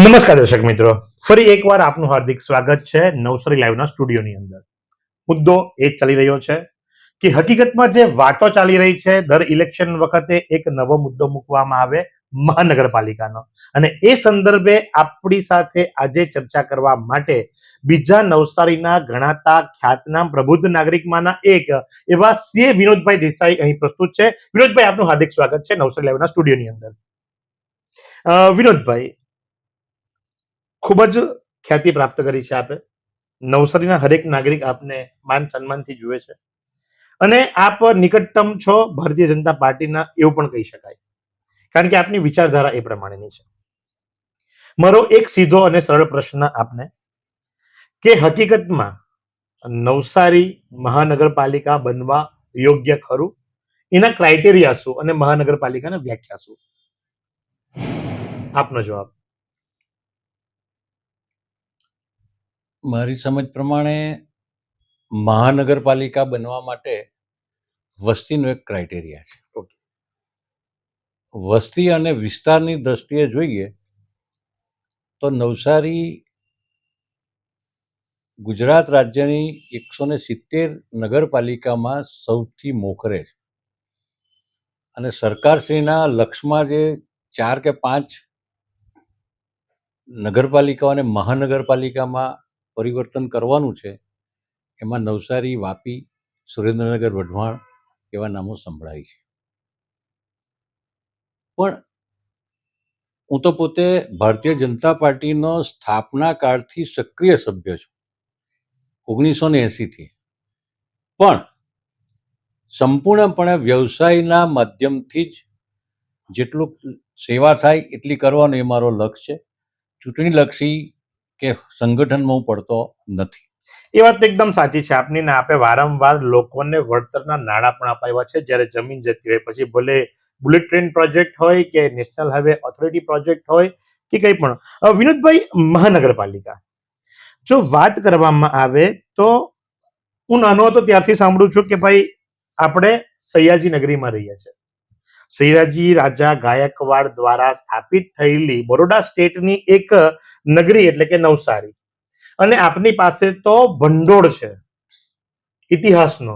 નમસ્કાર દર્શક મિત્રો, ફરી એકવાર આપનું હાર્દિક સ્વાગત છે નવસારી લાઈવના સ્ટુડિયોની અંદર. મુદ્દો એ જ ચાલી રહ્યો છે કે હકીકતમાં જે વાતો ચાલી રહી છે, દર ઇલેક્શન વખતે એક નવો મુદ્દો મૂકવામાં આવે મહાનગરપાલિકાનો, અને એ સંદર્ભે આપણી સાથે આજે ચર્ચા કરવા માટે બીજા નવસારીના ગણાતા ખ્યાતનામ પ્રબુદ્ધ નાગરિકમાંના એક એવા સીએ વિનોદભાઈ દેસાઈ અહીં પ્રસ્તુત છે. વિનોદભાઈ, આપનું હાર્દિક સ્વાગત છે નવસારી લાઈવના સ્ટુડિયોની અંદર. વિનોદભાઈ, ખૂબ જ ખ્યાતિ પ્રાપ્ત કરી છે આપે. નવસારીના હરેક નાગરિક આપને માન સન્માનથી જુએ છે, અને આપ નિકટતમ છો ભારતીય જનતા પાર્ટીના, એવું પણ કહી શકાય, કારણ કે આપની વિચારધારા એ પ્રમાણેની છે. મારો એક સીધો અને સરળ પ્રશ્ન આપને, કે હકીકતમાં નવસારી મહાનગરપાલિકા બનવા યોગ્ય ખરું? એના ક્રાઇટેરિયા શું અને મહાનગરપાલિકાની વ્યાખ્યા શું? આપનો જવાબ. મારી સમજ પ્રમાણે મહાનગરપાલિકા બનવા માટે વસ્તીનો એક ક્રાઇટેરિયા છે. ઓકે. વસ્તી અને વિસ્તારની દ્રષ્ટિએ જોઈએ તો નવસારી ગુજરાત રાજ્યની 170 નગરપાલિકામાં સૌથી મોખરે છે, અને સરકારશ્રીના લક્ષ્યમાં જે 4 કે 5 નગરપાલિકાઓને મહાનગરપાલિકામાં પરિવર્તન કરવાનું છે, એમાં નવસારી, વાપી, સુરેન્દ્રનગર, વઢવાણ એવા નામો સંભળાય છે. પણ હું તો પોતે ભારતીય જનતા પાર્ટીનો સ્થાપના કાળથી સક્રિય સભ્ય છું, 1980થી. પણ સંપૂર્ણપણે વ્યવસાયના માધ્યમથી જ જેટલું સેવા થાય એટલી કરવાનો એ મારો લક્ષ્ય છે. ચૂંટણીલક્ષી કે સંગઠનમાં હું પડતો નથી. એ વાત એકદમ સાચી છે આપની, ને આપે વારંવાર લોકોને વળતરના નાણાં પણ અપાવ્યા છે જ્યારે જમીન જતી હોય, પછી ભલે બુલેટ ટ્રેન પ્રોજેક્ટ હોય કે નેશનલ હાઈવે ઓથોરિટી પ્રોજેક્ટ હોય કે કંઈ પણ. વિનોદભાઈ, મહાનગરપાલિકા જો વાત કરવામાં આવે તો હું નાનો હતો ત્યારથી સાંભળું છું કે ભાઈ આપણે સયાજી નગરીમાં રહીએ છીએ. સયાજી રાજા ગાયકવાડ દ્વારા સ્થાપિત થયેલી બરોડા સ્ટેટની એક નગરી એટલે કે નવસારી, અને આપની પાસે તો ભંડોળ છે ઇતિહાસનો.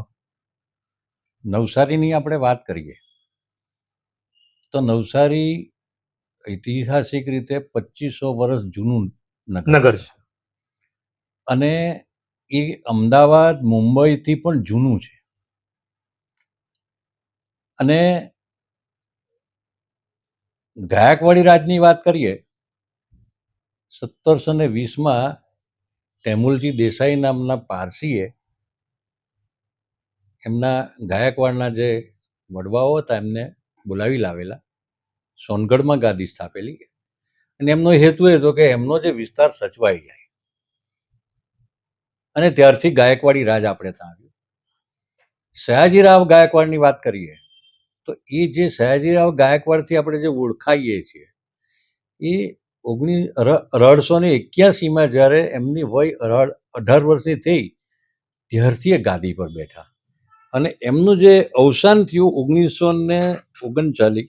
નવસારીની આપણે વાત કરીએ તો નવસારી ઐતિહાસિક રીતે 2500 વર્ષ જૂનું નગર છે, અને એ અમદાવાદ, મુંબઈથી પણ જૂનું છે. અને ગાયકવાડી રાજની વાત કરીએ, 1720માં ટેમુલજી દેસાઈ નામના પારસીએ એમના ગાયકવાડના જે વડવાઓ હતા એમને બોલાવી લાવેલા, સોનગઢમાં ગાદી સ્થાપેલી, અને એમનો હેતુ એ હતો કે એમનો જે વિસ્તાર સચવાઈ જાય, અને ત્યારથી ગાયકવાડી રાજ આપણે ત્યાં આવ્યું. સયાજીરાવ ગાયકવાડની વાત કરીએ તો એ જે સયાજીરાવ ગાયકવાડથી આપણે જે ઓળખાઈએ છીએ, એ 1881માં જ્યારે એમની વય 18 વર્ષની થઈ ત્યારથી એ ગાદી પર બેઠા, અને એમનું જે અવસાન થયું 1939,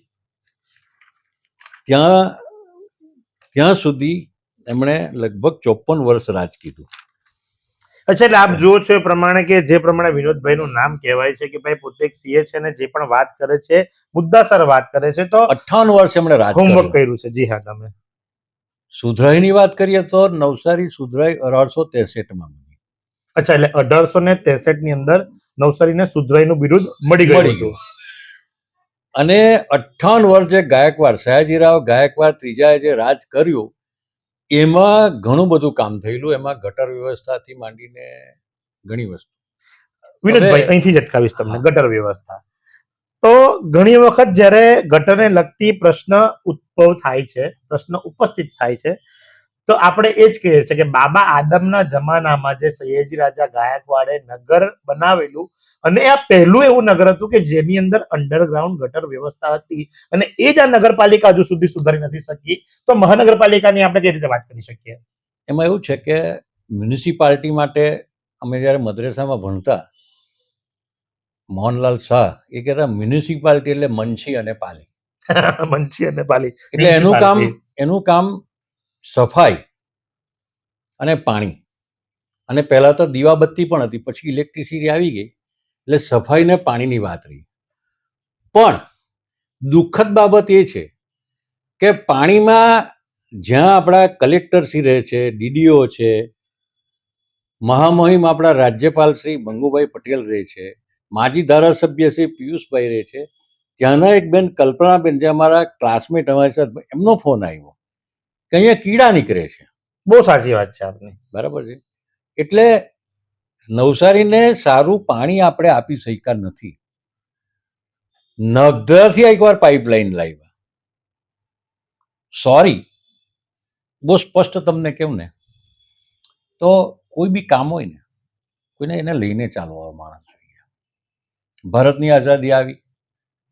ત્યાં સુધી એમણે લગભગ 54 વર્ષ રાજ કીધું. અચ્છા, એટલે આપ જુઓ છો એ પ્રમાણે કે જે પ્રમાણે વિનોદભાઈનું નામ કહેવાય છે કે ભાઈ પોતે એક સીએ છે ને જે પણ વાત કરે છે મુદ્દાસર વાત કરે છે, તો 58 વર્ષ એમણે રાજ હોમવર્ક કર્યું. કર્યું છે. જી હા. તમે સુધરાઈની વાત કરીએ તો નવસારી સુધરાઈ 1863માં બની. અચ્છા, એટલે 1863 ની અંદર નવસારીને સુધરાઈનું બિરુદ મળી ગયું. અને 58 વર્ષ જે ગાયકવાડ, સયાજીરાવ ગાયકવાડ ત્રીજાએ જે રાજ કર્યું એમાં ઘણું બધું કામ થયેલું. એમાં ગટર વ્યવસ્થાથી માંડીને ઘણી વસ્તુ. વિનોદભાઈ, અહીંથી જ અટકાવીશ તમને. ગટર વ્યવસ્થા તો ઘણી વખત જ્યારે ગટરને લગતી પ્રશ્ન ઉદ્ભવ થાય છે, પ્રશ્ન ઉપસ્થિત થાય છે, તો આપણે એ જ કહીએ છીએ કે બાબા આદમના જમાનામાં જે સયાજી રાજા ગાયકવાડે નગર બનાવેલું, અને આ પહેલું એવું નગર હતું કે જેની અંદર અંડરગ્રાઉન્ડ ગટર વ્યવસ્થા હતી, અને એ જ આ નગરપાલિકા હજુ સુધી સુધારી નથી શકી. તો મહાનગરપાલિકાની આપણે કઈ રીતે વાત કરી શકીએ? એમાં એવું છે કે મ્યુનિસિપાલિટી માટે અમે જ્યારે મદ્રેસામાં ભણતા, મોહનલાલ શાહ એ કહેતા મ્યુનિસિપાલિટી એટલે મંછી અને પાલી. મંછી અને પાલી એટલે એનું કામ સફાઈ અને પાણી, અને પહેલા તો દીવાબત્તી પણ હતી, પછી ઇલેક્ટ્રિસિટી આવી ગઈ એટલે સફાઈ ને પાણીની વાત રહી. પણ દુઃખદ બાબત એ છે કે પાણીમાં જ્યાં આપણા કલેક્ટરશ્રી રહે છે, ડીડીઓ છે, મહામહિમ આપણા રાજ્યપાલ શ્રી બંગુભાઈ પટેલ રહે છે, માજી ધારાસભ્ય શ્રી પિયુષભાઈ રહે છે, ત્યાંના એક બેન કલ્પનાબેન જે અમારા ક્લાસમેટ અમારી સાથે, એમનો ફોન આવ્યો કે અહીંયા કીડા નીકળે છે. બહુ સાચી વાત છે આપની. બરાબર છે. એટલે નવસારીને સારું પાણી આપણે આપી શક્યા નથી. નગધાથી એકવાર પાઇપલાઇન લાવ્યા. સોરી, બહુ સ્પષ્ટ તમને કેમ ને, તો કોઈ બી કામ હોય ને, કોઈને એને લઈને ચાલવા માણસ જોઈએ. ભારતની આઝાદી આવી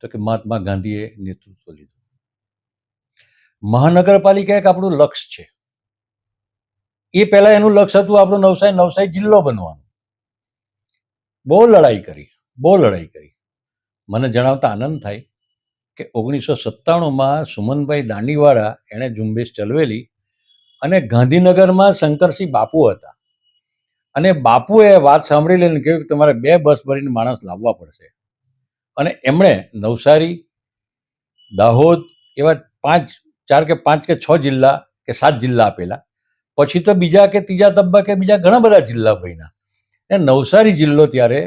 તો કે મહાત્મા ગાંધીએ નેતૃત્વ લીધું. મહાનગરપાલિકા એક આપણું લક્ષ્ય છે. એ પહેલા એનું લક્ષ્ય હતું આપણું નવસારી જિલ્લો બનવાનું. બહુ લડાઈ કરી. મને જણાવતા આનંદ થાય કે 1997માં સુમનભાઈ દાંડીવાળા એણે ઝુંબેશ ચલાવેલી, અને ગાંધીનગરમાં શંકરસિંહ બાપુ હતા, અને બાપુએ વાત સાંભળી લઈને કહ્યું કે તમારે 2 બસ ભરીને માણસ લાવવા પડશે. અને એમણે નવસારી, દાહોદ એવા 4 કે 5 કે 6 જિલ્લા કે 7 જિલ્લા આપેલા. પછી તો બીજા કે ત્રીજા તબક્કે બીજા ઘણા બધા જિલ્લા બન્યા. એ નવસારી જિલ્લો ત્યારે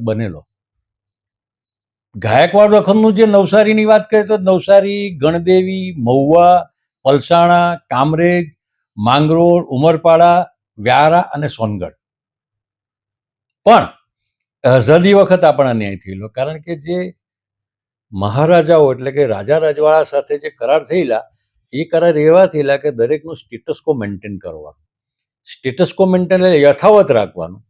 બનેલો. ગાયકવાડ વખતનું જે નવસારીની વાત કરીએ તો નવસારી, ગણદેવી, મહુવા, પલસાણા, કામરેજ, માંગરોળ, ઉમરપાડા, વ્યારા અને સોનગઢ. પણ આઝાદી વખત આપણને ન્યાય થયેલો, કારણ કે જે મહારાજાઓ એટલે કે રાજા રજવાડા સાથે જે કરાર થયેલા, એ કરાર એવા થયેલા કે દરેકનું સ્ટેટસ કો મેન્ટેન કરવાનું. સ્ટેટસ કો મેન્ટેન એટલે યથાવત રાખવાનું.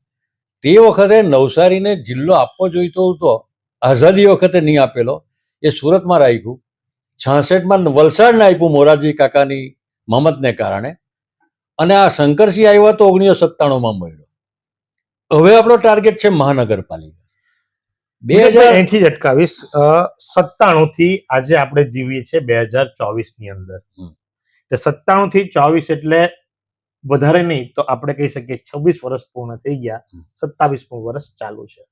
તે વખતે નવસારીને જિલ્લો આપવો જોઈતો હતો, આઝાદી વખતે નહીં આપેલો, એ સુરતમાં રાખ્યું. 66માં વલસાડને આપ્યું મોરારજી કાકાની મમતને કારણે, અને આ શંકરસિંહ આવ્યા તો 1997માં મળ્યો. હવે આપણો ટાર્ગેટ છે મહાનગરપાલિકા. 2000 જ અટકાવીશ. 97 થી આજે આપણે જીવીએ છીએ 2024 ની અંદર. એટલે 97 થી 24 એટલે વધારે નહીં તો આપણે કહી શકીએ 26 વર્ષ પૂર્ણ થઈ ગયા. 27મું વર્ષ ચાલુ છે.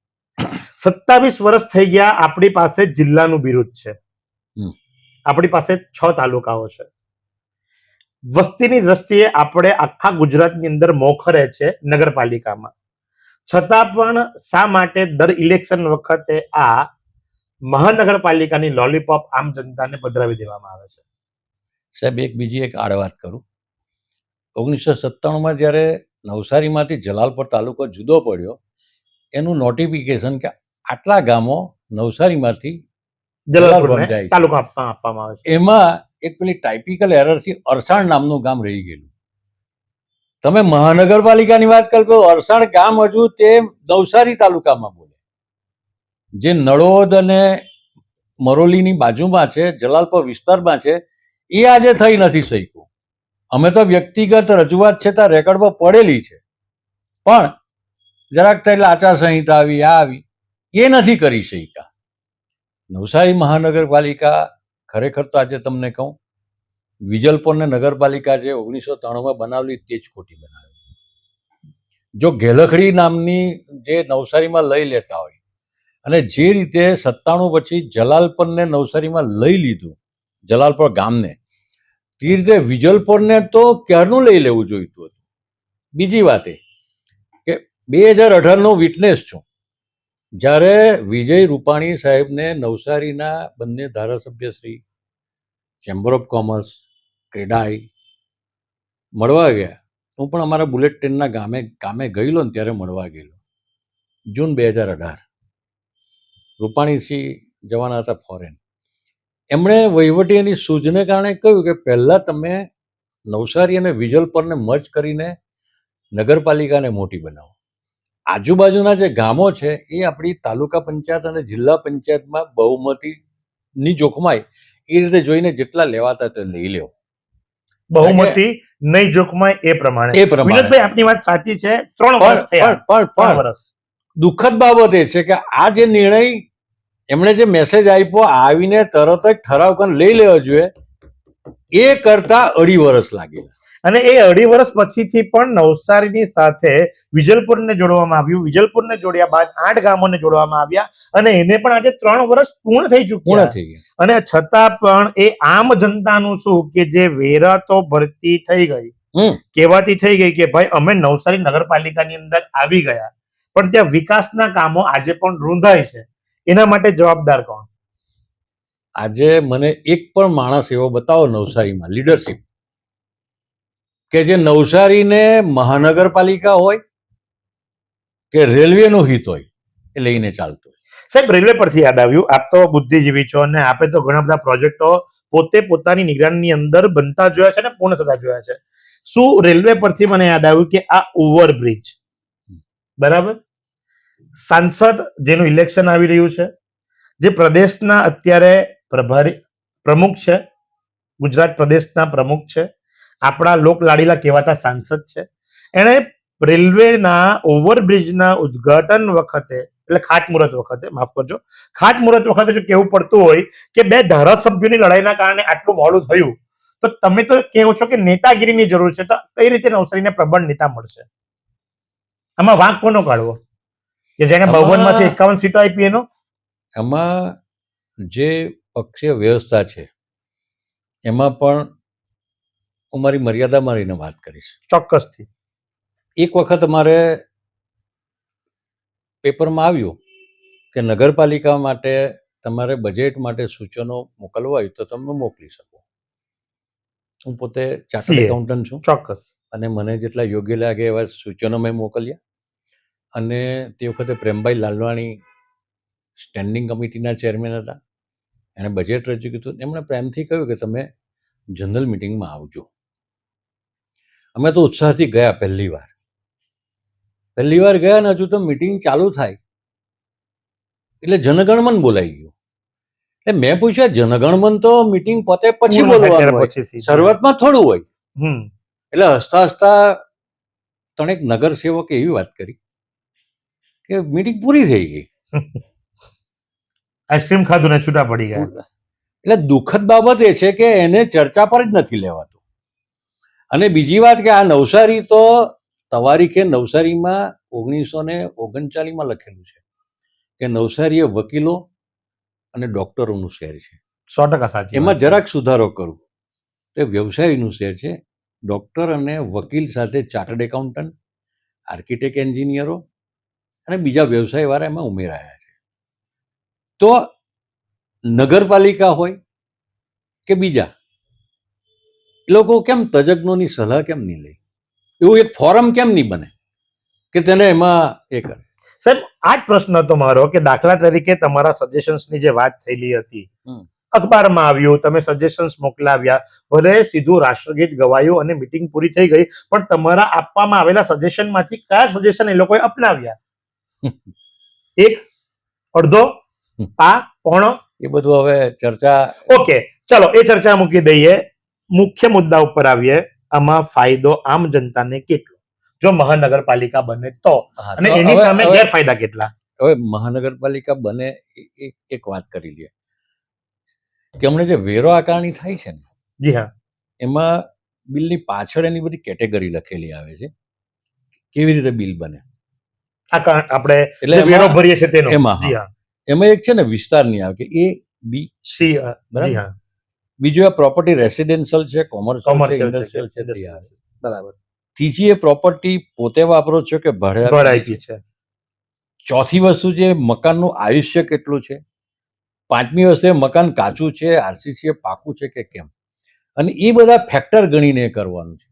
27 વર્ષ થઈ ગયા. આપણી પાસે જિલ્લાનું બિરુદ છે. આપણી પાસે 6 તાલુકાઓ છે. વસ્તીની દ્રષ્ટિએ આપણે આખા ગુજરાતની અંદર મોખરે છે નગરપાલિકામાં. છતાં પણ શા માટે દર ઇલેક્શન વખતે આ મહાનગરપાલિકાની લોલીપોપ આમ જનતાને પધરાવી દેવામાં આવે છે? સાહેબ, બીજી એક આડ વાત કરું. 1997માં જ્યારે નવસારીમાંથી જલાલપોર તાલુકો જુદો પડ્યો, એનું નોટિફિકેશન કે આટલા ગામો નવસારીમાંથી જલાલપોર જાય તાલુકો આપવામાં આવે છે. એમાં એક પેલી ટાઈપિકલ એરરથી અરસાણ નામનું ગામ રહી ગયેલું. તમે મહાનગરપાલિકાની વાત કરો, અરસાણ ગામ હજુ તે નવસારી તાલુકામાં બોલે. જે નળોદ અને મરોલીની બાજુમાં છે, જલાલપોર વિસ્તારમાં છે, એ આજે થઈ નથી શક્યું. અમે તો વ્યક્તિગત રજૂઆત છે ત્યાં રેકોર્ડમાં પડેલી છે, પણ જરાક એટલે આચારસંહિતા આવી, આ આવી, એ નથી કરી શક્યા. નવસારી મહાનગરપાલિકા ખરેખર તો આજે તમને કહું, વિજલપોરને નગરપાલિકા જે 1993માં બનાવેલી તે જ ખોટી બનાવેલી. જો ગેલખડી નામની જે નવસારીમાં લઈ લેતા હોય, અને જે રીતે 97 પછી જલાલપોરને નવસારીમાં લઈ લીધું, જલાલપોર ગામને, તે રીતે વિજલપોરને તો ક્યારનું લઈ લેવું જોઈતું હતું. બીજી વાત એ કે 2018નો વિટનેસ છું, જ્યારે વિજય રૂપાણી સાહેબને નવસારીના બંને ધારાસભ્ય Shri, chamber of commerce, CREDAI મળવા ગયા. હું પણ અમારા બુલેટ ટ્રેનના કામે ગયેલો ને ત્યારે મળવા ગયેલો. જૂન 2018. રૂપાણીસિંહ જવાના હતા ફોરેન. એમણે વહીવટી એની સૂઝને કારણે કહ્યું કે પહેલાં તમે નવસારી અને વિજલપોરને મર્જ કરીને નગરપાલિકાને મોટી બનાવો. આજુબાજુના જે ગામો છે એ આપણી તાલુકા પંચાયત અને જિલ્લા પંચાયતમાં બહુમતીની જોખમાય એ રીતે જોઈને જેટલા લેવાતા તે લઈ લેવો. બહુમતી નહીં જોખમાય એ પ્રમાણે. વિનોદભાઈ, આપની વાત સાચી છે. 3 વર્ષ થયા. પણ દુઃખદ બાબત એ છે કે આ જે નિર્ણય એમણે જે મેસેજ આપ્યો, આવીને તરત જ ઠરાવ કરીને લઈ લેવો જોઈએ, એ કરતા 2.5 વર્ષ લાગેલા. અને એ 2.5 વર્ષ પછીથી પણ નવસારીની સાથે વિજલપુરને જોડવામાં આવ્યું. વિજલપુરને જોડ્યા બાદ 8 ગામોને જોડવામાં આવ્યા અને એને પણ આજે 3 વર્ષ પૂર્ણ થઈ પૂર્ણ ચૂક્યા. થઈ ગયા. અને છતાં પણ એ આમ જનતાનું શું કે જે વેરા તો ભરતી થઈ ગઈ, કહેવાતી થઈ ગઈ કે ભાઈ અમે નવસારી નગરપાલિકાની અંદર આવી ગયા, પણ ત્યાં વિકાસના કામો આજે પણ રૂંધાય છે. એના માટે જવાબદાર કોણ? આજે મને એક પણ માણસ એવો બતાવો નવસારીમાં લીડરશિપ કે જે નવસારીને મહાનગરપાલિકા હોય કે રેલવેનું હિત હોય એ લઈને ચાલતું હોય. સાહેબ, રેલવે પરથી યાદ આવ્યું, આપ તો બુદ્ધિજીવી છો અને આપે તો ઘણા બધા પ્રોજેક્ટો પોતે પોતાની નિગરાની અંદર બનતા જોયા છે અને પૂર્ણ થતા જોયા છે. શું રેલવે પરથી મને યાદ આવ્યું કે આ ઓવરબ્રિજ, બરાબર, સાંસદ જેનું ઇલેક્શન આવી રહ્યું છે, જે પ્રદેશના અત્યારે પ્રમુખ છે, ગુજરાત પ્રદેશના પ્રમુખ છે, આપણા લોકલાડીલા કહેવાતા સાંસદ છે, એણે રેલવેના ઓવરબ્રિજના ઉદ્ઘાટન વખતે, એટલે ખાતમુહૂર્ત વખતે, માફ કરજો, ખાતમુહૂર્ત વખતે જો કહેવું પડતું હોય કે 2 ધારાસભ્યોની લડાઈના કારણે આટલું મોડું થયું, તો તમે તો કહો છો કે નેતાગીરીની જરૂર છે, તો કઈ રીતે નવસારીને પ્રબળ નેતા મળશે? આમાં વાંક કોનો કાઢવો કે જેને 52માંથી 51 સીટો આપી એનો? એમાં જે પક્ષીય વ્યવસ્થા છે એમાં પણ હું મારી મર્યાદામાં રહીને વાત કરીશ. ચોક્કસથી. એક વખત અમારે પેપરમાં આવ્યું કે નગરપાલિકા માટે તમારે બજેટ માટે સૂચનો મોકલવા હોય તો તમે મોકલી શકો. હું પોતે ચાર્ટર્ડ CA. એકાઉન્ટન્ટ છું ચોક્કસ. અને મને જેટલા યોગ્ય લાગે એવા સૂચનો મેં મોકલ્યા. અને તે વખતે પ્રેમભાઈ લાલવાણી સ્ટેન્ડિંગ કમિટીના ચેરમેન હતા. એણે બજેટ રજૂ કર્યું. એમણે પ્રેમથી કહ્યું કે તમે જનરલ મિટિંગમાં આવજો. અમે તો ઉત્સાહથી ગયા. પહેલી વાર ગયા ને હજુ તો મિટિંગ ચાલુ થાય એટલે જનગણમન બોલાઈ ગયું. એટલે મેં પૂછ્યું જનગણમન તો મિટિંગ પતે પછી બોલવાનું હોય, શરૂઆતમાં થોડું હોય. એટલે હસતા હસતા ત્રણેક નગર સેવકે એવી વાત કરી કે મિટિંગ પૂરી થઈ ગઈ. આઈસ્ક્રીમ ખાધું ને છૂટા પડી ગયા. એટલે દુઃખદ બાબત એ છે કે એને ચર્ચા પર જ નથી લેવાતું. અને બીજી વાત કે આ નવસારી તો તવારીખે નવસારીમાં 1939માં લખેલું છે કે નવસારી એ વકીલો અને ડોક્ટરોનું શહેર છે. 100% સાચી. એમાં જરાક સુધારો કરું તો વ્યવસાયનું શહેર છે. ડોક્ટર અને વકીલ સાથે ચાર્ટર્ડ એકાઉન્ટન્ટ, આર્કિટેક્ટ, એન્જિનિયરો અને બીજા વ્યવસાયવાળા એમાં ઉમેરાયા છે. તો નગરપાલિકા હોય કે બીજા, એ લોકો કેમ તજજ્ઞોની સલાહ કેમ નહીં લે? એવું એક ફોરમ કેમ નહીં બને કે તેને એમાં એ કરે? સાહેબ, આ જ પ્રશ્ન હતો મારો કે દાખલા તરીકે તમારા સજેશન્સની જે વાત થયેલી હતી, અખબારમાં આવ્યું, તમે સજેશન્સ મોકલાવ્યા, ભલે સીધું રાષ્ટ્રગીત ગવાયું અને મીટિંગ પૂરી થઈ ગઈ, પણ તમારા આપવામાં આવેલા સજેશનમાંથી કયા સજેશન એ લોકોએ અપનાવ્યા? એક, અડધો, પોણો? એ બધું હવે ચર્ચા. ઓકે, ચલો એ ચર્ચા મૂકી દઈએ. મુખ્ય મુદ્દા ઉપર આવીએ. આમાં ફાયદો આમ જનતાને કેટલો જો મહાનગરપાલિકા બને તો, અને એની સામે ગેરફાયદા કેટલા? હવે મહાનગરપાલિકા બને એક વાત કરી લે કે હમણાં જે વેરો આકારણી થાય છે ને, જી હા, એમાં બિલની પાછળ એની બધી કેટેગરી લખેલી આવે છે કેવી રીતે બિલ બને. આપણે એટલે વેરો ભરીએ છીએ તેનો. જી હા, એમાં એક છે ને વિસ્તારની આવે કે A, B, C. બરાબર. બીજું આ પ્રોપર્ટી રેસિડેન્શિયલ છે, કોમર્શિયલ છે, ઇન્ડસ્ટ્રીયલ છે. બરાબર. ત્રીજી એ પ્રોપર્ટી પોતે વાપરો છો કે ભાડે આપી છે. ચોથી વસ્તુ છે મકાનનું આયુષ્ય કેટલું છે. પાંચમી વસ્તુ મકાન કાચું છે, આરસીસી પાકું છે કે કેમ. અને એ બધા ફેક્ટર ગણીને કરવાનું છે.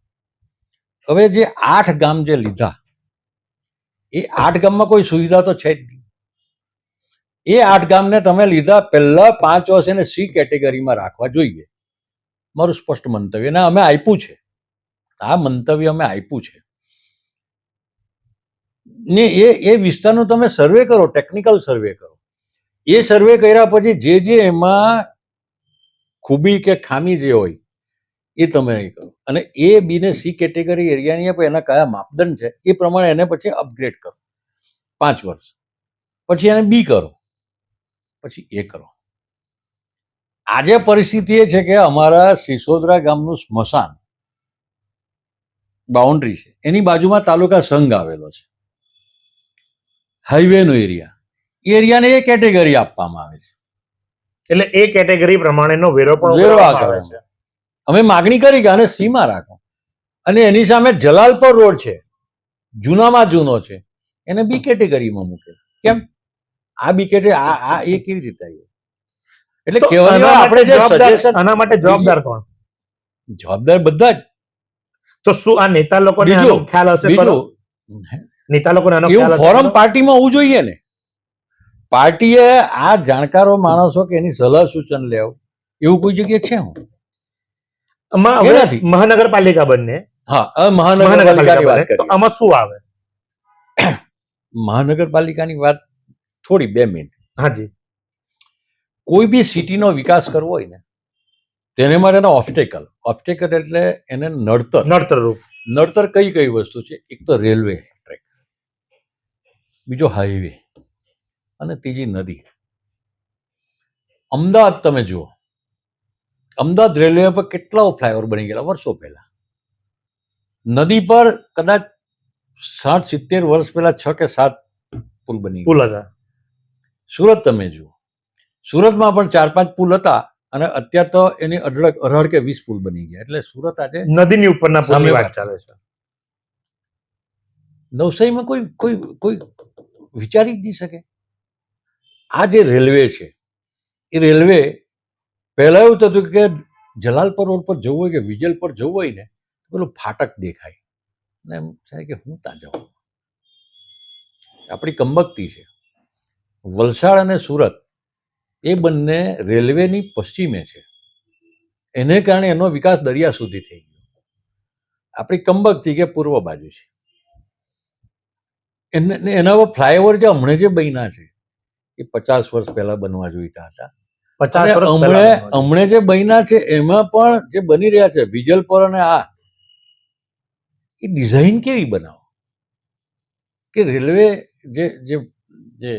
હવે જે 8 ગામ જે લીધા, એ 8 ગામમાં કોઈ સુવિધા તો છે જ નહીં. એ 8 ગામને તમે લીધા, પહેલા 5 વર્ષ એને C કેટેગરીમાં રાખવા જોઈએ, મારું સ્પષ્ટ મંતવ્ય. ને અમે આપ્યું છે, આ મંતવ્ય અમે આપ્યું છે. ને એ વિસ્તારનો તમે સર્વે કરો, ટેકનિકલ સર્વે કરો. એ સર્વે કર્યા પછી જે એમાં ખૂબી કે ખામી જે હોય એ તમે કરો. અને A, B ને C કેટેગરી એરિયાની આપે, એના કયા માપદંડ છે એ પ્રમાણે એને પછી અપગ્રેડ કરો 5 વર્ષ પછી, એને B કરો, પછી એ કરો. આજે પરિસ્થિતિ એ છે કે અમારા સિસોદરા ગામનું સ્મશાન બાઉન્ડ્રી છે, એની બાજુમાં તાલુકા સંઘ આવેલો છે, હાઈવેનો એરિયા, એ એરિયાને એ કેટેગરી આપવામાં આવે છે. એટલે એ કેટેગરી પ્રમાણેનો વેરો પણ વેરો ઉઘરાવવામાં આવે આકારવામાં. છે. અમે માગણી કરી કે આને સીમા રાખો, અને એની સામે જલાલપર રોડ છે, જૂનામાં જૂનો છે, એને બી કેટેગરીમાં મૂકે. કેમ આ બી કેટેગરી આ એ કેવી રીતે આવ્યું? એટલે તો કહેવાની વાત, આપણે જે સજેશન, આના માટે જવાબદાર કોણ? જવાબદાર બધા જ. તો શું આ નેતા લોકોને બીજું આનો ખ્યાલ હશે ખરો? બીજું નેતા લોકોને આનો એવું ખ્યાલ હશે ફોરમ ખરો? પાર્ટીમાં હોવું જોઈએ ને. પાર્ટીએ આ જાણકારો માણસો કે એની સલાહ સૂચન લેવું, એવું કોઈ જગ્યાએ છે? હું આમાં એ હવે નથી. મહાનગરપાલિકા બને, હા, હવે મહાનગરપાલિકાની વાત તો કરીએ. આમાં શું આવે? મહાનગરપાલિકાની વાત થોડી 2 મિનિટ. હાજી. કોઈ બી સિટીનો વિકાસ કરવો હોય ને, તેને માટેના ઓબ્સ્ટેકલ એટલે એને નડતર. નડતર રૂપ. નડતર કઈ કઈ વસ્તુ છે? એક તો રેલવે ટ્રેક, બીજો હાઈવે, અને ત્રીજી નદી. અમદાવાદ તમે જુઓ, અમદાવાદ રેલવે પર કેટલાઓ ફ્લાયઓવર બની ગયેલા વર્ષો પહેલા. નદી પર કદાચ 60-70 વર્ષ પહેલા 6 કે 7 પુલ બની પુલ ગયા. હતા. સુરત તમે જુઓ, સુરતમાં પણ 4-5 પુલ હતા, અને અત્યારે તો એની 18 કે 20 પુલ બની ગયા. એટલે સુરત આજે નદીની ઉપરના પુલની સામે વાત વાત ચાલે છે. નવસારીમાં કોઈ કોઈ કોઈ વિચારી જ નહીં શકે. આ જે રેલવે છે, એ રેલવે પહેલા એવું થતું કે જલાલપર રોડ પર જવું હોય કે વિજલ પર જવું હોય ને, પેલું ફાટક દેખાય ને એમ થાય કે હું ત્યાં જાઉં. આપણી કંબકતી છે. વલસાડ અને સુરત એ બંને રેલવેની પશ્ચિમે છે, એને કારણે એનો વિકાસ દરિયા સુધી થઈ ગયો. આપણી કંબકતી કે પૂર્વ બાજુ છે, એના પર ફ્લાયઓવર જે હમણાં જે બન્યા છે, એ 50 વર્ષ પહેલા બનવા જોઈતા હતા. 50 વર્ષ પહેલા. હમણે જે બન્યા છે એમાં પણ જે બની રહ્યા છે વિજલપર અને આ, એ ડિઝાઇન કેવી બનાવો કે રેલવે જે જે જે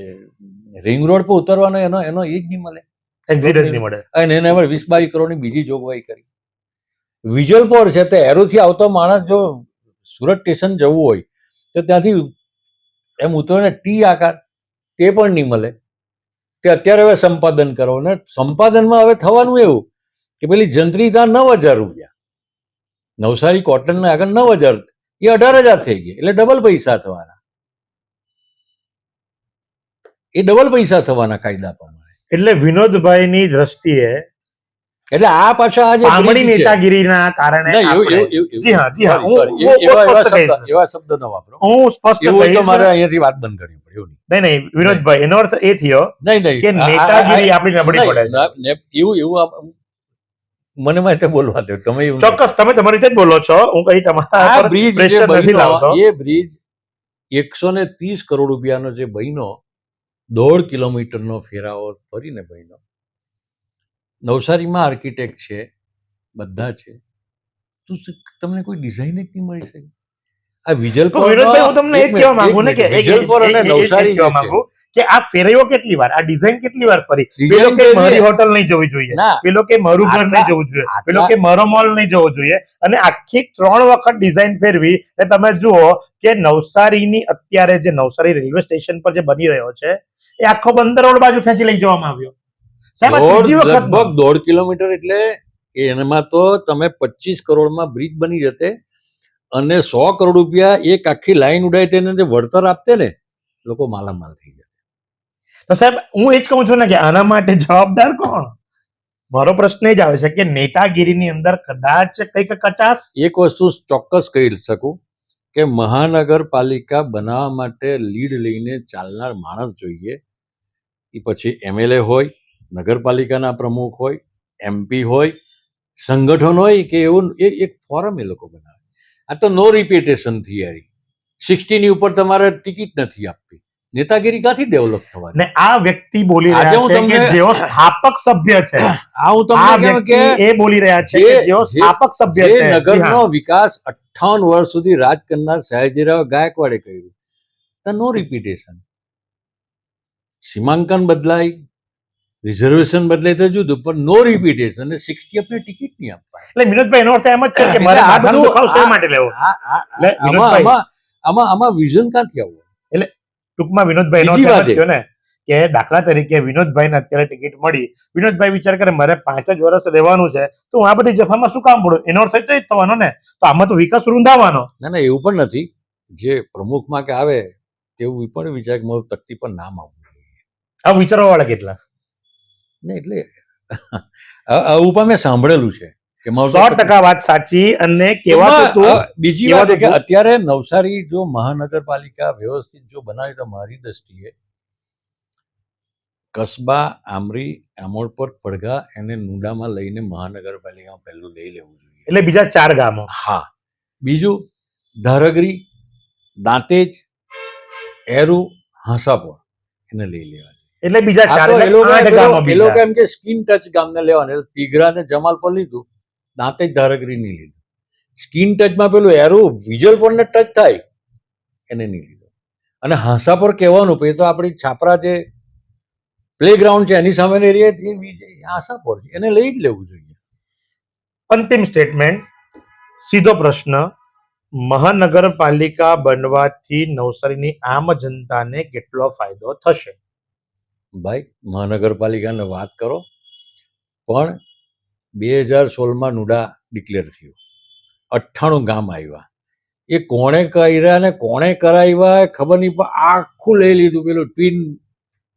રિંગ રોડ પર ઉતરવાનો એનો એનો એ જ નહીં મળે. એક્ઝિટ જ નહીં મળે. અને એને 20-22 કરોડની બીજી જોગવાઈ કરી. વિજલપોર છે તે એરોથી આવતો માણસ જો સુરત સ્ટેશન જવું હોય તો ત્યાંથી એમ ઉતરીને ટી આકાર, તે પણ નહીં મળે. તે અત્યારે હવે સંપાદન કરો, ને સંપાદનમાં હવે થવાનું એવું કે પેલી જંત્રી ત્યાં 9,000 રૂપિયા, નવસારી કોટનના આગળ 9,000, એ 18,000 થઈ ગઈ. એટલે ડબલ પૈસા થવાના, એ ડબલ પૈસા થવાના કાયદા પ્રમાણે. એટલે વિનોદભાઈની દ્રષ્ટિએ એટલે આ પાછા આ જે પામડી નેતાગીરીના કારણે જી હા જી હા, એવા શબ્દ ન વાપરો. હું સ્પષ્ટ એવું હોય તો કહીશ. મારે અહીંયાથી વાત બંધ કરવી પડે. એવું નહીં નહીં વિનોદભાઈ, એનો અર્થ એ થયો નહીં નહીં કે નેતાગીરી આપણી નબળી પડે છે. એવું મને માટે બોલવા દો તમે. ચોક્કસ તમે તમારી રીતે જ બોલો છો, હું કઈ તમારા પર પ્રેશર નથી લાવતો. એ બ્રિજ 130 કરોડ રૂપિયાનો જે બન્યો, 1.5 કિલોમીટરનો ફેરાવો ફરીને બન્યો. નવસારીમાં આર્કિટેક્ટ છે, બધા છે, તો તમને કોઈ ડિઝાઇન જ નહીં મળી શકે. આ વિજલપોર, વિનોદભાઈ હું તમને એ જ કહેવા માંગુ ને કે વિજલપોર અને નવસારી કહેવા માંગુ કે આ ફેરવ્યો કેટલી વાર, આ ડિઝાઇન કેટલી વાર ફરી. પેલો કે મારી હોટલ નહીં જવી જોઈએ, પેલો કે મારું ઘર નહીં જવું જોઈએ, પેલો કે મારો મોલ નહીં જવો જોઈએ, અને આખી 3 વખત ડિઝાઇન ફેરવી. એ તમે જુઓ કે નવસારીની અત્યારે જે નવસારી રેલવે સ્ટેશન પર જે બની રહ્યો છે, એ આખો બંદર રોડ બાજુ ખેંચી લઈ જવામાં આવ્યો. લગભગ 1.5 કિલોમીટર, એટલે એમાં તો તમે 25 કરોડમાં બ્રિજ બની જતે, અને 100 કરોડ રૂપિયા એક આખી લાઈન ઉડાય તેને જે વળતર આપતે ને, લોકો માલામાલ થઈ જાય. તો સાહેબ હું એ જ કહું છું ને કે આના માટે જવાબદાર કોણ? મારો પ્રશ્ન એ જ આવે છે કે નેતાગીરીની અંદર કદાચ કંઈક કચાશ. એક વસ્તુ ચોક્કસ કહી શકું કે મહાનગરપાલિકા બનાવવા માટે લીડ લઈને ચાલનાર માણસ જોઈએ. એ પછી MLA હોય, નગરપાલિકાના પ્રમુખ હોય, MP હોય, સંગઠન હોય કે એવું એક ફોરમ એ લોકો બનાવે. આ તો નો રિપીટેશન થિયરી. 60 ની ઉપર તમારે ટિકિટ નથી આપવી. નેતાગીરી ક્યાંથી ડેવલપ થવાની? ને આ વ્યક્તિ બોલી રહ્યા છે કે જેઓ સ્થાપક સભ્ય છે, આ હું તમને કહું કે એ બોલી રહ્યા છે કે જેઓ સ્થાપક સભ્ય છે. નગરનો વિકાસ 58 વર્ષ સુધી રાજ કરનાર સયાજીરાવ ગાયકવાડે કર્યું. તો નો રિપીટેશન. સીમાંકન બદલાય, રિઝર્વેશન બદલે તો જુદું, પણ નો રિપીટેશન અને 60 આપને ટિકિટ નહીં આપવા. એટલે વિનોદભાઈ એનો અર્થ એમ જ છે કે મારે એટલે આ માથાનો બધું દુખાવો શા માટે લેવો? એટલે વિનોદભાઈ આમાં વિઝન ક્યાંથી આવવું? ટૂંકમાં વિનોદભાઈ એનો બીજી અર્થ વાત એમ જ થયો ને કે દાખલા તરીકે વિનોદભાઈને અત્યારે ટિકિટ મળી, વિનોદભાઈ વિચાર કરે મારે 5 જ વર્ષ રહેવાનું છે તો હું આ બધી જફામાં શું કામ પડું? એનો અર્થ તો જ થવાનો ને. તો આમાં તો વિકાસ રૂંધાવાનો. ના ના, એવું પણ નથી. જે પ્રમુખમાં કે આવે તેવું પણ વિચાર કે મારું તકતી પર નામ આવવું જોઈએ. આ વિચારવા વાળા કેટલા? ને એટલે આવું પણ મેં સાંભળેલું છે કે મારું 100% વાત સાચી. અને કહેવાતું હતું, બીજી વાત એ કે અત્યારે નવસારી જો મહાનગરપાલિકા વ્યવસ્થિત જો બનાવે તો મારી દ્રષ્ટિએ કસ્બા, આમરી, આમોડપર, પડઘા એને નુડામાં લઈને મહાનગરપાલિકામાં પહેલું લઈ લેવું જોઈએ. એટલે બીજા 4 ગામો. હા. બીજું ધારગરી, દાંતેજ, એરુ, હાંસાપોર એને લઈ લેવા. એટલે બીજા 4 એ ગામો. લોકો એમ કે સ્કીન ટચ ગામને લેવાના. એટલે તિઘરા ને જમાલપર લીધું, દાંતેજ ધારગરી નહીં લીધું. સ્કીન ટચમાં પેલું એરુ વિજલપોર ને ટચ થાય એને નહીં લીધું. અને હાંસાપોર કહેવાનું પછી તો આપણી છાપરા જે પ્લેગ્રાઉન્ડ છે એની સામે હાંસાપોર છે, એને લઈ જ લેવું જોઈએ. અંતિમ સ્ટેટમેન્ટ, સીધો પ્રશ્ન, મહાનગરપાલિકા બનવાથી નવસારીની આમ જનતાને કેટલો ફાયદો થશે? ભાઈ, મહાનગરપાલિકાને વાત કરો, પણ 2016માં નુડા ડિક્લેર થયું, 98 ગામ આવ્યા. એ કોણે કર્યા ને કોણે કરાવ્યા ખબર નહીં, પણ આખું લઈ લીધું પેલું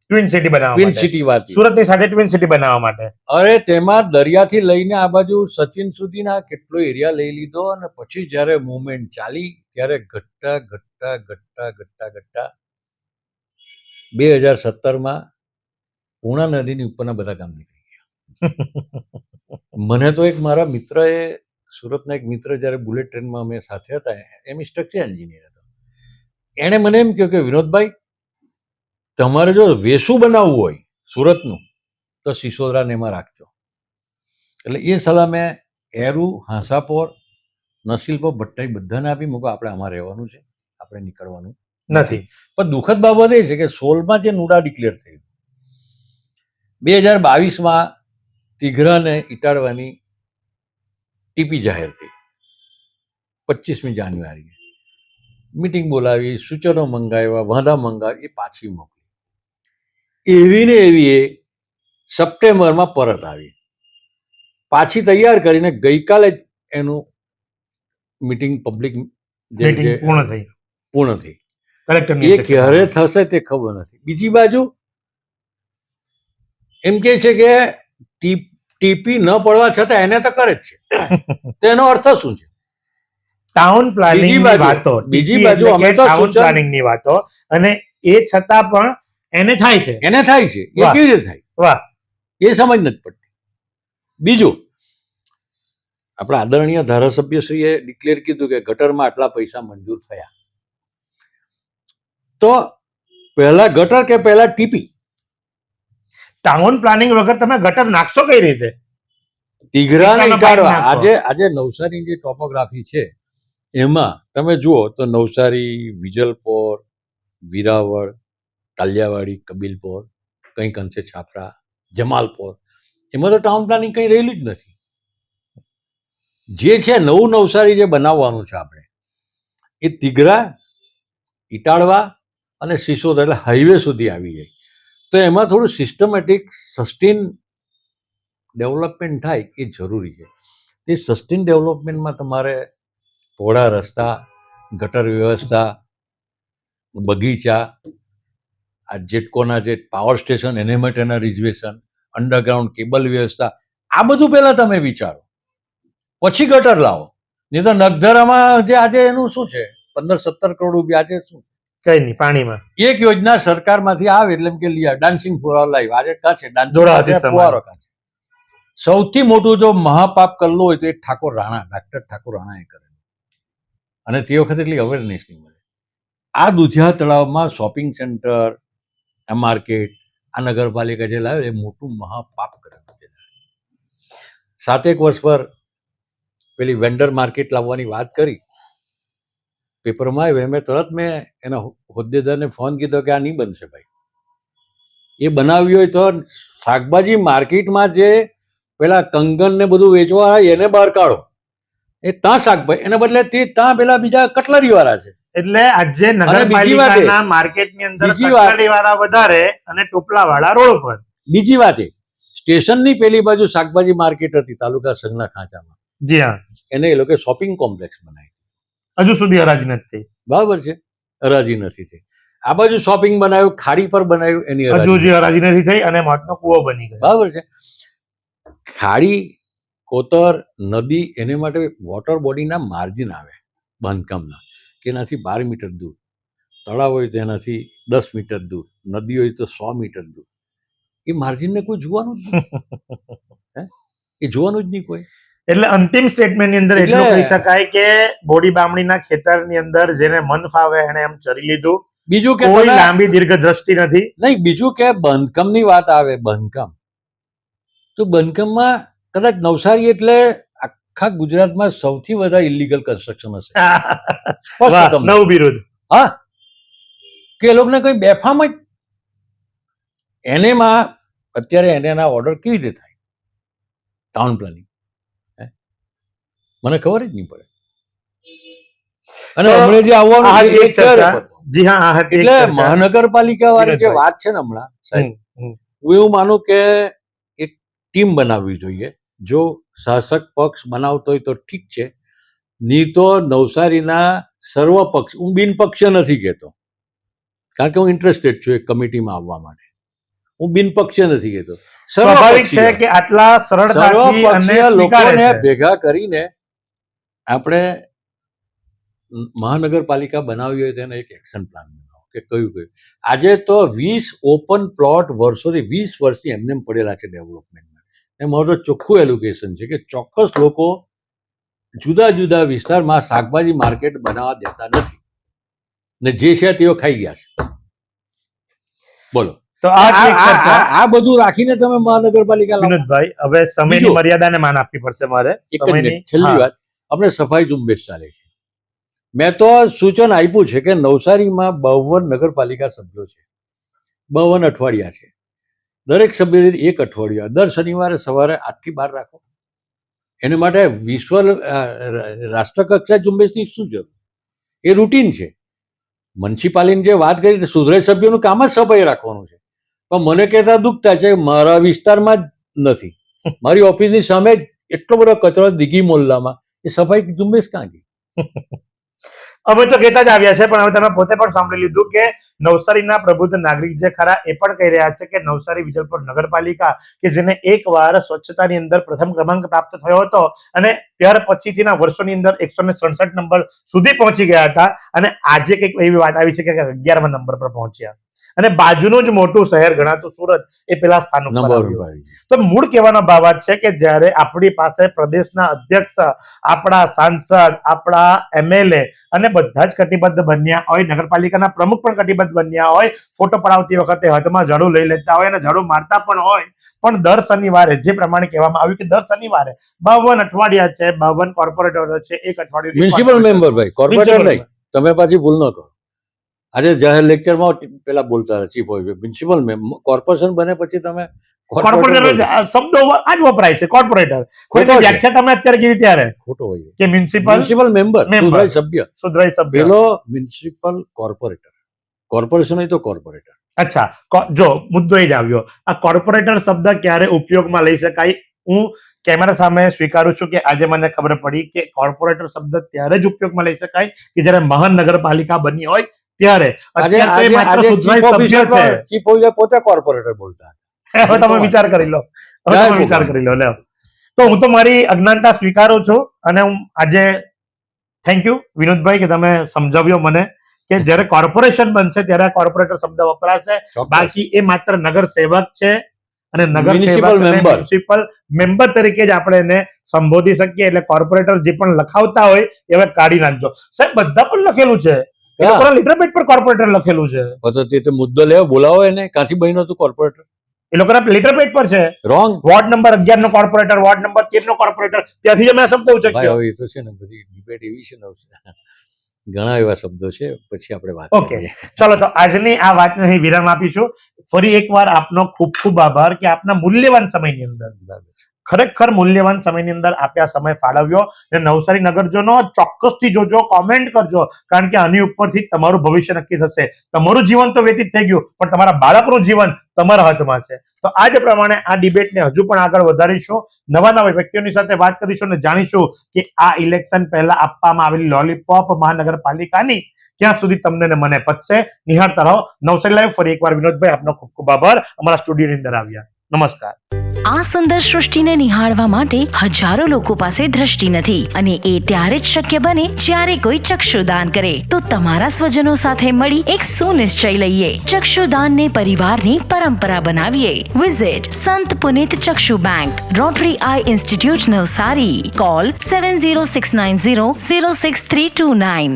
ટ્વિન સિટી બનાવવા ટ્વિન માટે. સિટી વાત. સુરતની સાથે ટ્વિન સિટી બનાવવા માટે. અરે તેમાં દરિયાથી લઈને આ બાજુ સચિન સુધીના કેટલો એરિયા લઈ લીધો. અને પછી જ્યારે મુવમેન્ટ ચાલી ત્યારે ઘટતા ઘટતા ઘટતા ઘટતા ઘટતા 2017માં પૂર્ણા નદીની ઉપરના બધા કામ નીકળી ગયા. મને તો એક મારા મિત્રએ, સુરતના એક મિત્ર, જ્યારે બુલેટ ટ્રેનમાં અમે સાથે હતા, એમ સ્ટ્રક્ચર એન્જિનિયર હતો, એણે મને એમ કહ્યું કે વિનોદભાઈ, તમારે જો વેસુ બનાવવું હોય સુરતનું તો સિસોદરાને એમાં રાખજો. એટલે એ સલાહ મેં એરુ, હાંસાપોર, નસીલપોર, ભટ્ટાઈ બધાને આપી. મૂકો આપણે આમાં રહેવાનું છે, આપણે નીકળવાનું નથી. પણ દુઃખદ બાબત એ છે કે 16માં જે નુડા ડિક્લેર થયું, 2022માં તિઘરાને ઇટાડવાની ટીપી જાહેર થઈ. 25મી જાન્યુઆરીએ મીટિંગ બોલાવી, સૂચનો મંગાવ્યા, વાંધા મંગાવી, એ પાછી મોકલી. એવી ને એવી એ સપ્ટેમ્બરમાં પરત આવી, પાછી તૈયાર કરીને ગઈકાલે જ એનું મીટિંગ પબ્લિક પૂર્ણ થઈ. એ ક્યારે થશે તે ખબર નથી. બીજી બાજુ એમ કે છે કે ટીપી ન પડવા છતાં એને તો કરે જ છે. તો એનો અર્થ શું છે? ટાઉન પ્લાનિંગ વાતો, બીજી બાજુ અમે તો ટાઉન પ્લાનિંગ ની વાતો, અને એ છતાં પણ એને થાય છે. એ કેવી રીતે થાય? વાહ, એ સમજ નથી પડતી. બીજું, આપણા આદરણીય ધારાસભ્યશ્રીએ ડિક્લેર કીધું કે ગટરમાં આટલા પૈસા મંજૂર થયા. તો પહેલા ગટર કે પહેલા ટીપી? ટાઉન પ્લાનિંગ વગર તમે ગટર નાખશો કઈ રીતે? તિઘરાને ઇટાડવા. આજે નવસારીની જે ટોપોગ્રાફી છે એમાં તમે જુઓ તો નવસારી, વિજલપોર, વિરાવળ, કાલિયાવાડી, કબીલપોર, કંઈક અંશે છાપરા, જમાલપોર, એમાં તો ટાઉન પ્લાનિંગ કંઈ રહેલું જ નથી. જે છે નવું નવસારી જે બનાવવાનું છે આપણે, એ તિઘરા, ઇટાડવા અને સિસોદર, એટલે હાઈવે સુધી આવી જાય. તો એમાં થોડું સિસ્ટમેટિક સસ્ટેન ડેવલપમેન્ટ થાય એ જરૂરી છે. તે સસ્ટેન ડેવલપમેન્ટમાં તમારે પહોળા રસ્તા, ગટર વ્યવસ્થા, બગીચા, આ જેટકોના જે પાવર સ્ટેશન એને માટેના રિઝર્વેશન, અંડરગ્રાઉન્ડ કેબલ વ્યવસ્થા, આ બધું પહેલા તમે વિચારો, પછી ગટર લાવો. નહીં તો નગધરામાં જે આજે એનું શું છે, 15-17 કરોડ રૂપિયા આજે શું કઈ નહીં, પાણીમાં એક યોજના સરકારમાંથી આવે એટલે એમ કે ડાન્સિંગ ફુવારો લાવી. આજે કાં છે ડાન્સિંગ ફુવારો? કાં છે? સૌથી મોટું જો મહાપાપ કરવું હોય તો એ ઠાકોર રાણા, ડોક્ટર ઠાકોર રાણાએ કરેલું. અને તે વખતે એટલી અવેરનેસ નહીં મળે. આ દુધિયા તળાવમાં શોપિંગ સેન્ટર, આ માર્કેટ, આ નગરપાલિકા જે લાવે એ મોટું મહાપાપ કરેલું છે. 7 વર્ષ પર પેલી વેન્ડર માર્કેટ લાવવાની વાત કરી, પેપરમાં આવ્યું. મેં તરત એના હોદ્દેદારને ફોન કીધો કે આ નહીં બનશે ભાઈ, એ બનાવવી હોય તો શાકભાજી માર્કેટમાં જે પેલા કંગન ને બધું વેચવા આવે એને બહાર કાઢો, એ ત્યાં શાકભાજી, એને બદલે તે ત્યાં પેલા બીજા કટલરી વાળા છે. એટલે આજે બીજી વાત નગરપાલિકાના માર્કેટની અંદર બીજી વાત- કટલેરીવાળા વધારે અને ટોપલાવાળા રોડ પર. બીજી વાત એ સ્ટેશનની પેલી બાજુ શાકભાજી માર્કેટ હતી તાલુકા સંઘના ખાંચામાં, જી હા, એને એ લોકો શોપિંગ કોમ્પ્લેક્સ બનાવી. હજુ સુધી હરાજી નથી થઈ. બરાબર છે, હરાજી નથી થઈ. આ બાજુ શોપિંગ બનાવ્યું, ખાડી પર બનાવ્યું, એની હજુ હરાજી જે હરાજી નથી થઈ અને મોતનો કૂવો બની ગયો. બરાબર છે. ખાડી, કોતર, નદી એને માટે વોટર બોડીના માર્જિન આવે બાંધકામના, કે એનાથી 12 મીટર દૂર, તળાવ હોય તો એનાથી 10 મીટર દૂર, નદી હોય તો 100 મીટર દૂર. એ માર્જિનને કોઈ જોવાનું જ નહીં. એ જોવાનું જ નહીં કોઈ. એટલે અંતિમ સ્ટેટમેન્ટની અંદર એટલે- એટલું કહી શકાય કે બોડી બામણીના ખેતરની અંદર જેને મન ફાવે એને એમ ચરી લીધું. બીજું કે કોઈ તમે- લાંબી દીર્ઘ દ્રષ્ટિ નથી. નહીં, બીજું કે બાંધકામની વાત આવે, બાંધકામ તો બાંધકામમાં કદાચ નવસારી એટલે આખા ગુજરાતમાં સૌથી વધારે ઇલીગલ કન્સ્ટ્રક્શન હશે. સ્પષ્ટ વાહ, તમને. નવું બિરુદ. હા, કે એ લોકોને કોઈ બેફામ જ એનેમાં અત્યારે એના ઓર્ડર કેવી રીતે થાય ટાઉન પ્લાનિંગ, મને ખબર જ નહીં પડે. અને તો હમણાં જે આવવાનું આ છે એ એક ચર્ચા. ક્યારે? જી હા, આ હતી એક એટલે ચર્ચા. મહાનગરપાલિકા વાળી જે વિનોદભાઈ. વાત છે ને હમણાં સાહેબ, હમ. હું એવું માનું કે એક ટીમ બનાવવી જોઈએ. જો શાસક પક્ષ બનાવતો હોય તો ઠીક છે, નહીં તો નવસારીના સર્વ પક્ષ, હું બિનપક્ષીય નથી કહેતો કારણ કે હું ઇન્ટરેસ્ટેડ છું એક કમિટીમાં આવવા માટે, હું બિનપક્ષીય નથી કહેતો. સ્વાભાવિક છે કે આટલા સરળતાથી અને સર્વપક્ષીય સ્વીકારે લોકોને છે. ભેગા કરીને આપણે મહાનગરપાલિકા બનાવવી હોય તો એને એક એક્શન પ્લાન બનાવો કે કયું કયું. આજે તો 20 ઓપન પ્લોટ વર્ષોથી 20 વર્ષથી એમને પડેલા છે ડેવલપમેન્ટમાં. એ મારું તો ચોખ્ખું એલોકેશન છે કે ચોક્કસ લોકો જુદા જુદા વિસ્તારમાં શાકભાજી માર્કેટ બનાવવા દેતા નથી ને જે છે તેઓ ખાઈ ગયા છે. બોલો, તો આ જ એક ચર્ચા. આ બધું રાખીને તમે મહાનગરપાલિકા લાવો. વિનોદભાઈ, હવે સમયની બીજું. મર્યાદાને માન આપવી પડશે મારે. એક જ મિનિટ, છેલ્લી હા. વાત. આપણે સફાઈ ઝુંબેશ ચાલે છે. મેં તો સૂચન આપ્યું છે કે નવસારીમાં 52 નગરપાલિકા સભ્યો છે, 52 અઠવાડિયા છે. દરેક સભ્ય દીઠ એક અઠવાડિયા, દર શનિવારે સવારે 8 થી 12 રાખો. એને માટે રાષ્ટ્રકક્ષા ઝુંબેશની શું જરૂર? એ રૂટીન છે. મ્યુનિસિપાલિટીની જે વાત કરી સુધરાઈ સભ્યોનું કામ જ સફાઈ રાખવાનું છે. પણ મને કહેતા દુઃખ થાય છે કે મારા વિસ્તારમાં જ નથી, મારી ઓફિસની સામે જ એટલો બધો કચરો દીઘી મોહલ્લામાં, એ સફાઈ ઝુંબેશ ક્યાં ગઈ? અમે તો કહેતા જ આવ્યા છે, પણ હવે તમે પોતે પણ સાંભળી લીધું કે નવસારીના પ્રબુદ્ધ નાગરિક જે ખરા એ પણ કહી રહ્યા છે કે નવસારી વિજલપુર નગરપાલિકા કે જેને એકવાર સ્વચ્છતાની અંદર પ્રથમ ક્રમાંક પ્રાપ્ત થયો હતો અને ત્યાર પછીના વર્ષોની અંદર 167 નંબર સુધી પહોંચી ગયા હતા અને આજે કંઈક એવી વાત આવી છે કે 11મા નંબર પર પહોંચ્યા અને બાજુનું જ મોટું શહેર ગણાતું સુરત એ પેલા સ્થાન ઉપર આવ્યું. તો મૂળ કહેવાનો ભાવ આ છે કે જ્યારે આપણી પાસે પ્રદેશના અધ્યક્ષ, આપણા સાંસદ, આપણા એમએલએ અને બધા જ કટિબદ્ધ બન્યા હોય, નગરપાલિકાના પ્રમુખ પણ કટિબદ્ધ બન્યા હોય, ફોટો પડાવતી વખતે હાથમાં ઝાડુ લઈ લેતા હોય અને ઝાડુ મારતા પણ હોય, પણ દર શનિવારે જે પ્રમાણે કહેવામાં આવ્યું કે દર શનિવારે 52 અઠવાડિયા છે, 52 કોર્પોરેટરો છે, એક અઠવાડિયું મ્યુનિસિપલ મેમ્બર ભાઈ, કોર્પોરેટર નહીં. તમે પાછી ભૂલ ન કરો. આજે જાહેર લેક્ચરમાં પેલા બોલતા ચીફ હોય મ્યુનિસિપલ મેમ્બર, કોર્પોરેશન બને પછી તમે કોર્પોરેટર શબ્દો આ જ વપરાય છે. કોર્પોરેટર કોઈની વ્યાખ્યા તમે અત્યારે કીધી ત્યારે ખોટો હોય કે મ્યુનિસિપલ મેમ્બર, સુધરાઈ સભ્ય, સુધરાઈ સભ્ય. પેલો મ્યુનિસિપલ કોર્પોરેટર, કોર્પોરેશન હોય તો કોર્પોરેટર. અચ્છા, જો મુદ્દો એ જ આવ્યો, આ કોર્પોરેટર શબ્દ ક્યારે ઉપયોગમાં લઈ શકાય? હું કેમેરા સામે સ્વીકારું છું કે આજે મને ખબર પડી કે કોર્પોરેટર શબ્દ ત્યારે જ ઉપયોગમાં લઈ શકાય કે જ્યારે મહાનગરપાલિકા બની હોય ત્યારે. અત્યારે તો એ માત્ર સુધરાઈ સભ્ય છે. ચીફ ઓફિસર પોતે કોર્પોરેટર બોલતા. હવે તમે વિચાર કરી લો, હવે તમે વિચાર કરી લો. લ્યો, તો હું તો મારી અજ્ઞાનતા સ્વીકારું છું અને હું આજે થેન્ક યુ વિનોદભાઈ કે તમે સમજાવ્યો મને કે જ્યારે કોર્પોરેશન બનશે ત્યારે કોર્પોરેટર શબ્દ વપરાશે, બાકી એ માત્ર નગર સેવક છે અને નગર સેવક મ્યુનિસિપલ મેમ્બર તરીકે જ આપણે એને સંબોધી શકીએ. એટલે કોર્પોરેટર જે પણ લખાવતા હોય એ હવે કાઢી નાખજો સાહેબ. બધા પણ લખેલું છે, લેટર પેડ પર કોર્પોરેટર લખેલું છે. તો મુદ્દો લેવો, બોલાવો એને. ક્યાંથી બન્યો હતું કોર્પોરેટર? એ લોકોના લેટર પેડ પર છે. રોંગ. વોર્ડ નંબર 11 નો કોર્પોરેટર, વોર્ડ નંબર 13 નો કોર્પોરેટર, ત્યાંથી જ અમે આ શબ્દ ઉચક્યો. ભાઈ, હવે એ તો છે ને બધી ડિબેટ એવી છે ને, ઘણા એવા શબ્દો છે, પછી આપણે વાત ઓકે, ચલો તો આજની આ વાતને અહીં વિરામ આપીશું. ફરી એકવાર આપનો ખૂબ ખૂબ આભાર કે આપના મૂલ્યવાન સમયની અંદર, ખરેખર મૂલ્યવાન સમયની અંદર આપે આ સમય ફાળવ્યો. અને નવસારી નગરજનો ચોક્કસથી જોજો, કોમેન્ટ કરજો, કારણ કે આની ઉપરથી તમારું ભવિષ્ય નક્કી થશે. તમારું જીવન તો વ્યતીત થઈ ગયું, પણ તમારા બાળકનું જીવન તમારા હાથમાં છે. તો આ જ પ્રમાણે આ ડિબેટને હજુ પણ આગળ વધારીશું, નવા વ્યક્તિઓની સાથે વાત કરીશું અને જાણીશું કે આ ઇલેક્શન પહેલા આપવામાં આવેલી લોલીપોપ મહાનગરપાલિકાની ક્યાં સુધી તમને ને મને પચશે. નિહાળતા રહો નવસારી લાઈવ. ફરી એકવાર વિનોદભાઈ આપનો ખૂબ ખૂબ આભાર અમારા સ્ટુડિયોની અંદર આવ્યા. નમસ્કાર. આ સુંદર સૃષ્ટિને નિહાળવા માટે હજારો લોકો પાસે દ્રષ્ટિ નથી, અને એ ત્યારે જ શક્ય બને જ્યારે કોઈ ચક્ષુદાન કરે. તો તમારા સ્વજનો સાથે મળી એક સુનિશ્ચય લઈએ, ચક્ષુદાનને પરિવારની પરંપરા બનાવીએ. Visit Sant Punit Chakshu bank, Rotary eye institute Navsari. Call 7069006329.